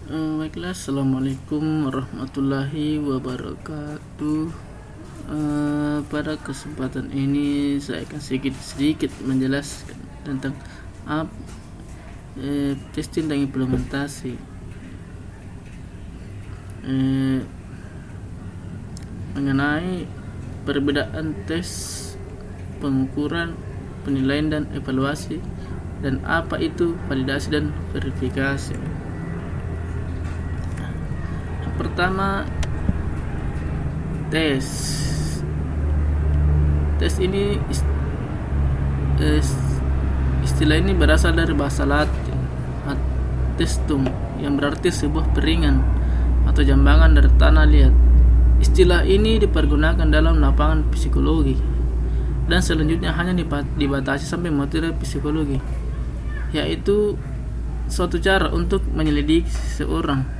Baiklah, assalamualaikum warahmatullahi wabarakatuh. Pada kesempatan ini saya akan sedikit menjelaskan tentang testing dan implementasi. Mengenai perbedaan tes, pengukuran, penilaian dan evaluasi, dan apa itu validasi dan verifikasi. Pertama, tes ini istilah ini berasal dari bahasa Latin testum, yang berarti sebuah piringan atau jambangan dari tanah liat. Istilah ini dipergunakan dalam lapangan psikologi dan selanjutnya hanya dibatasi sampai materi psikologi, yaitu suatu cara untuk menyelidiki seseorang.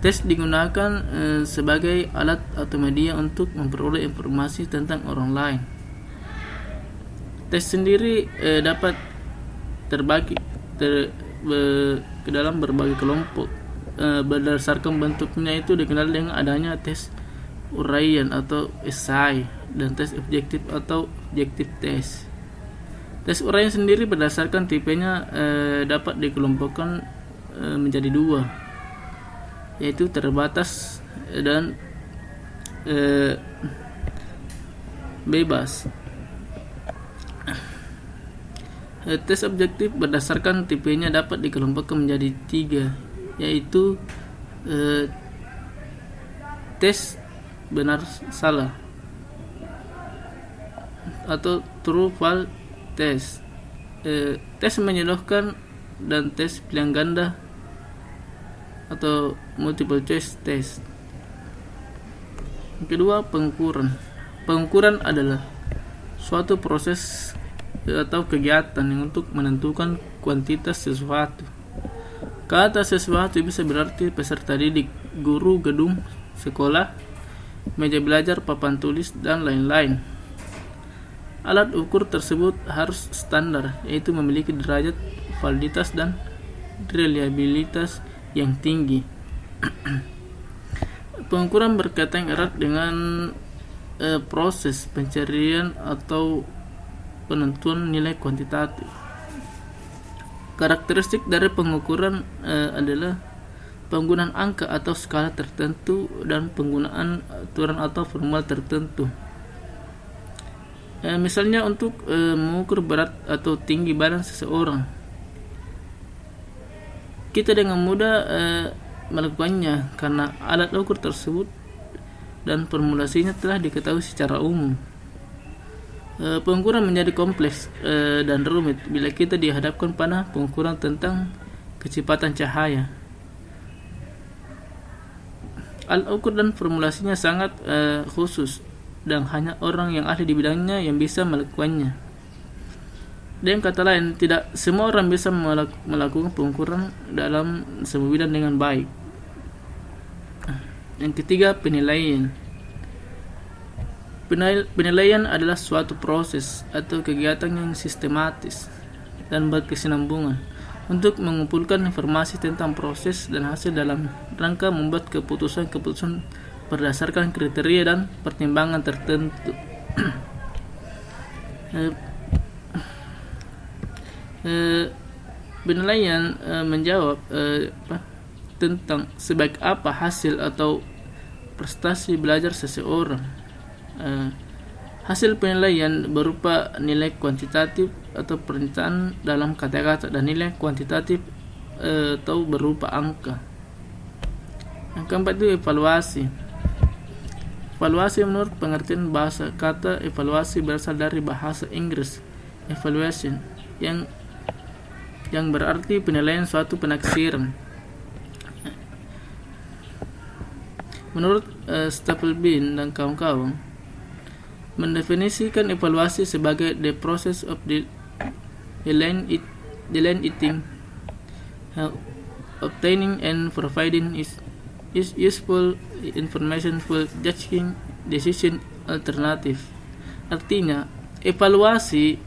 Tes digunakan sebagai alat atau media untuk memperoleh informasi tentang orang lain. Tes sendiri dapat terbagi ke dalam berbagai kelompok. Berdasarkan bentuknya itu dikenal dengan adanya tes uraian atau esai dan tes objektif atau objektif tes. Tes uraian sendiri berdasarkan tipenya dapat dikelompokkan menjadi dua, yaitu terbatas dan bebas. Tes objektif berdasarkan tipenya dapat dikelompokkan menjadi tiga, yaitu tes benar salah atau true false test, tes menyeluruhkan, dan tes pilihan ganda atau multiple choice test. Kedua, pengukuran. Pengukuran adalah suatu proses atau kegiatan yang untuk menentukan kuantitas sesuatu. Kata sesuatu bisa berarti peserta didik, guru, gedung, sekolah, meja belajar, papan tulis, dan lain-lain. Alat ukur tersebut harus standar, yaitu memiliki derajat validitas dan reliabilitas yang tinggi. Pengukuran berkaitan erat dengan proses pencarian atau penentuan nilai kuantitatif. Karakteristik dari pengukuran adalah penggunaan angka atau skala tertentu dan penggunaan aturan atau formula tertentu. Misalnya untuk mengukur berat atau tinggi badan seseorang, kita dengan mudah melakukannya karena alat ukur tersebut dan formulasinya telah diketahui secara umum. Pengukuran menjadi kompleks dan rumit bila kita dihadapkan pada pengukuran tentang kecepatan cahaya. Alat ukur dan formulasinya sangat khusus dan hanya orang yang ahli di bidangnya yang bisa melakukannya. Dengan kata lain, tidak semua orang bisa melakukan pengukuran dalam sebuah bidang dengan baik. Yang ketiga, penilaian. Penilaian adalah suatu proses atau kegiatan yang sistematis dan berkesinambungan untuk mengumpulkan informasi tentang proses dan hasil dalam rangka membuat keputusan-keputusan berdasarkan kriteria dan pertimbangan tertentu. Penilaian menjawab tentang sebaik apa hasil atau prestasi belajar seseorang. Hasil penilaian berupa nilai kuantitatif atau pernyataan dalam kata-kata dan nilai kuantitatif atau berupa angka. Yang keempat itu evaluasi. Evaluasi menurut pengertian bahasa kata evaluasi berasal dari bahasa Inggris evaluation yang berarti penilaian suatu penaksiran. Menurut Stapleton dan kawan-kawan, mendefinisikan evaluasi sebagai the process of delineating, obtaining and providing is useful information for judging decision alternative. Artinya, evaluasi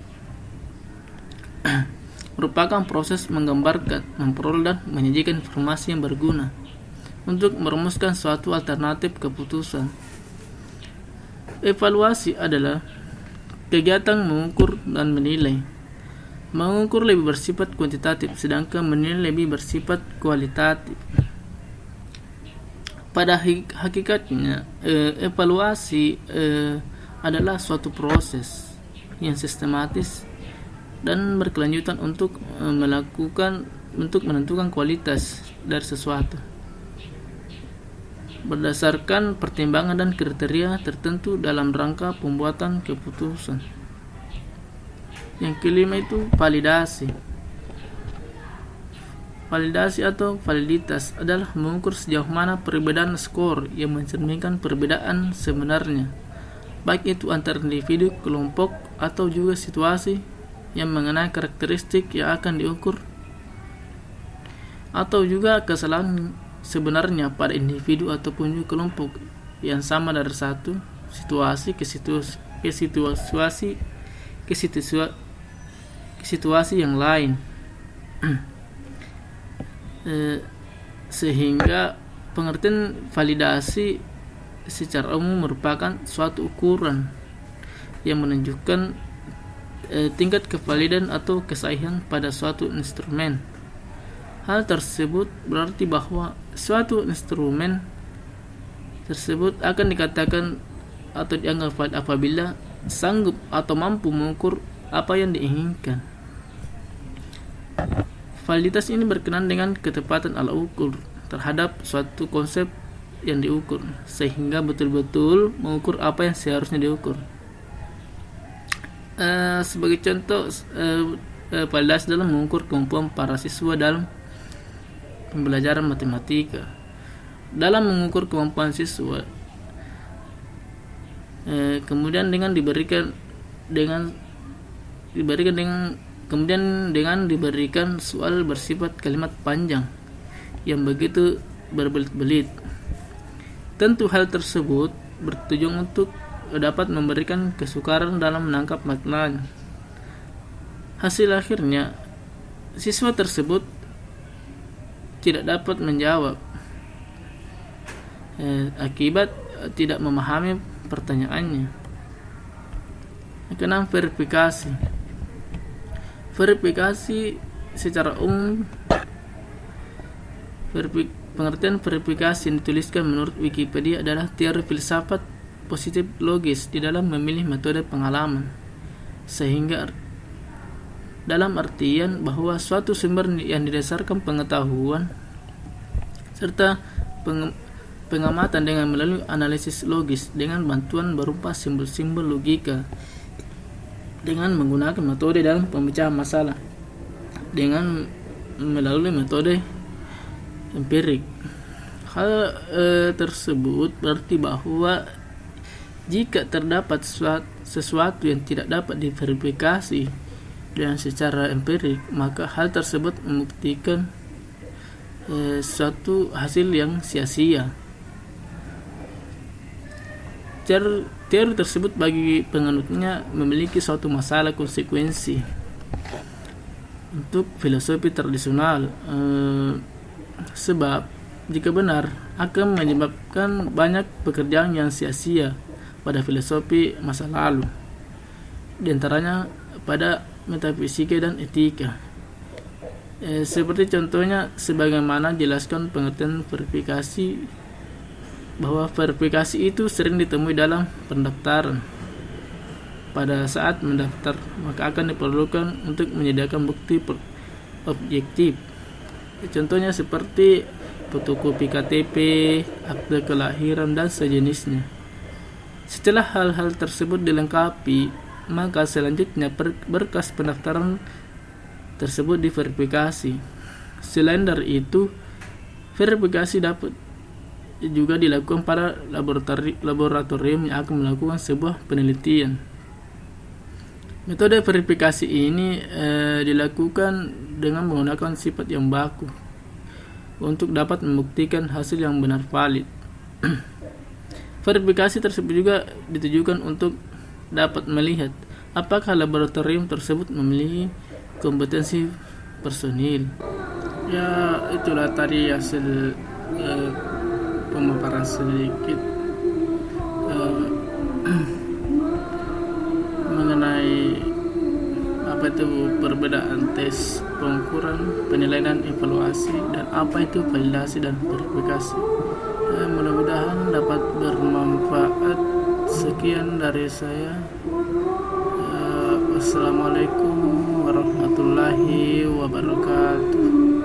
merupakan proses menggambarkan, memperoleh dan menyajikan informasi yang berguna untuk merumuskan suatu alternatif keputusan. Evaluasi adalah kegiatan mengukur dan menilai. Mengukur lebih bersifat kuantitatif, sedangkan menilai lebih bersifat kualitatif. Pada hakikatnya, evaluasi adalah suatu proses yang sistematis dan berkelanjutan untuk menentukan kualitas dari sesuatu berdasarkan pertimbangan dan kriteria tertentu dalam rangka pembuatan keputusan. Yang kelima itu validasi. Validasi atau validitas adalah mengukur sejauh mana perbedaan skor yang mencerminkan perbedaan sebenarnya, baik itu antar individu, kelompok, atau juga situasi yang mengenai karakteristik yang akan diukur, atau juga kesalahan sebenarnya pada individu ataupun juga kelompok yang sama dari satu situasi ke situasi yang lain. Sehingga pengertian validasi secara umum merupakan suatu ukuran yang menunjukkan tingkat kevalidan atau kesahihan pada suatu instrumen. Hal tersebut berarti bahwa suatu instrumen tersebut akan dikatakan atau dianggap valid apabila sanggup atau mampu mengukur apa yang diinginkan. Validitas ini berkenaan dengan ketepatan alat ukur terhadap suatu konsep yang diukur, sehingga betul-betul mengukur apa yang seharusnya diukur. Sebagai contoh, validasi dalam mengukur kemampuan para siswa dalam pembelajaran matematika. Dalam mengukur kemampuan siswa, kemudian dengan diberikan soal bersifat kalimat panjang yang begitu berbelit-belit. Tentu hal tersebut bertujuan untuk dapat memberikan kesukaran dalam menangkap maknanya. Hasil akhirnya, siswa tersebut tidak dapat menjawab akibat tidak memahami pertanyaannya. Keenam, verifikasi. Verifikasi secara umum, pengertian verifikasi yang dituliskan menurut Wikipedia adalah teori filsafat positif logis di dalam memilih metode pengalaman, sehingga dalam artian bahwa suatu sumber yang didasarkan pengetahuan serta pengamatan dengan melalui analisis logis dengan bantuan berupa simbol-simbol logika, dengan menggunakan metode dalam pemecahan masalah dengan melalui metode empirik. Hal tersebut berarti bahwa jika terdapat sesuatu yang tidak dapat diverifikasi dengan secara empirik, maka hal tersebut membuktikan suatu hasil yang sia-sia. Teori tersebut bagi penganutnya memiliki suatu masalah konsekuensi untuk filosofi tradisional, sebab jika benar akan menyebabkan banyak pekerjaan yang sia-sia pada filosofi masa lalu, di antaranya pada metafisika dan etika. Seperti contohnya sebagaimana jelaskan pengertian verifikasi, bahwa verifikasi itu sering ditemui dalam pendaftaran. Pada saat mendaftar, maka akan diperlukan untuk menyediakan bukti objektif. Contohnya seperti fotokopi KTP, akte kelahiran, dan sejenisnya. Setelah hal-hal tersebut dilengkapi, maka selanjutnya berkas pendaftaran tersebut diverifikasi. Selain dari itu, verifikasi dapat juga dilakukan pada laboratorium yang akan melakukan sebuah penelitian. Metode verifikasi ini dilakukan dengan menggunakan sifat yang baku untuk dapat membuktikan hasil yang benar valid. Verifikasi tersebut juga ditujukan untuk dapat melihat apakah laboratorium tersebut memiliki kompetensi personil. Ya itulah tadi hasil pemaparan sedikit mengenai apa itu perbedaan tes pengukuran, penilaian, evaluasi, dan apa itu validasi dan verifikasi. Mudah-mudahan dapat bermanfaat. Sekian dari saya. Wassalamualaikum warahmatullahi wabarakatuh.